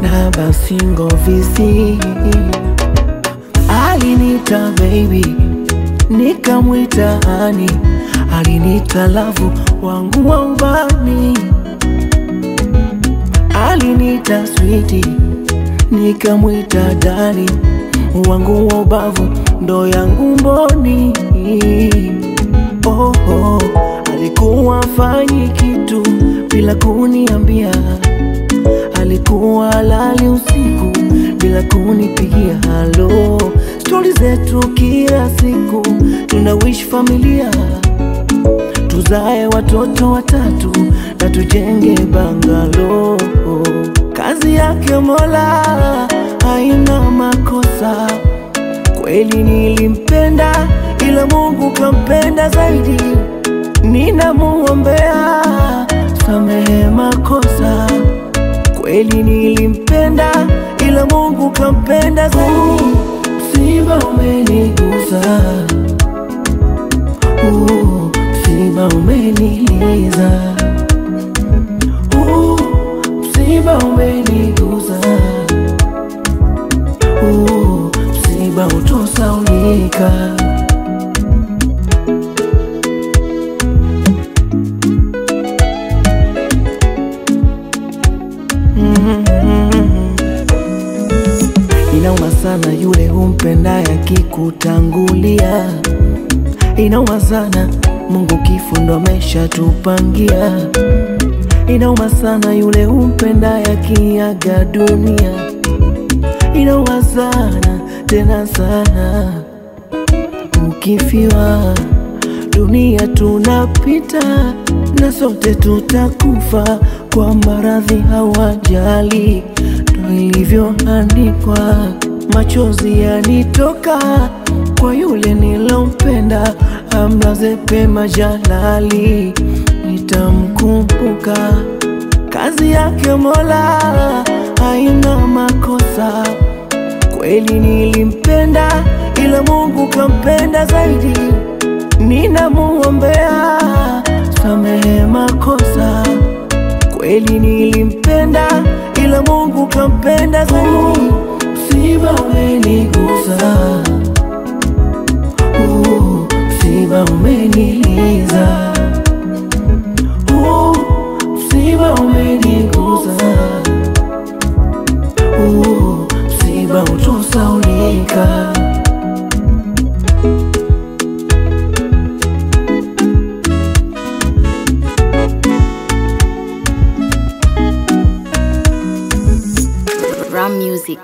Barnaba singo visi. Alinita baby, nikamwita honey. Alinita love wangu wa ubani. Alinita sweetie, nikamwita darling. Wangu wa ubavu ndo yangu mboni. Oh, oh. Alikuwa fanyi kitu bila kuniambia. Alikuwa lali usiku bila kunipigia halo. Stories zetu kila siku, tuna wish familia. Tuzae watoto 3 na tujenge bangalo. Kazi yake Mola haina makosa. Kweli nilimpenda ila Mungu kampenda zaidi. Ninamuombea samehe makosa. Kweli nilimpenda ila Mungu kampenda zaidi. Msiba umenigusa, msiba umeniliza. Msiba umenigusa, msiba utosaulika. Inauma sana yule humpenda yakikutangulia. Inauma sana Mungu kifo ndo ameshatupangia. Inauma sana yule humpenda yakiaga dunia. Inauma sana tena sana ukifiwa. Dunia tunapita na sote tutakufa. Kwa maradhi hawajali, ndo ilivyoandikwa. Machozi yanitoka kwa yule nilompenda. Amlaze pema jalali, nitamkumbuka. Kazi yake Mola haina makosa. Kweli nilimpenda ila Mungu kampenda zaidi. Ninamuombea samehe makosa. Kweli nilimpenda ila Mungu kampenda zaidi. Msiba umenigusa, msiba umeniliza. Msiba umenigusa, msiba utosaulika. Ram Music.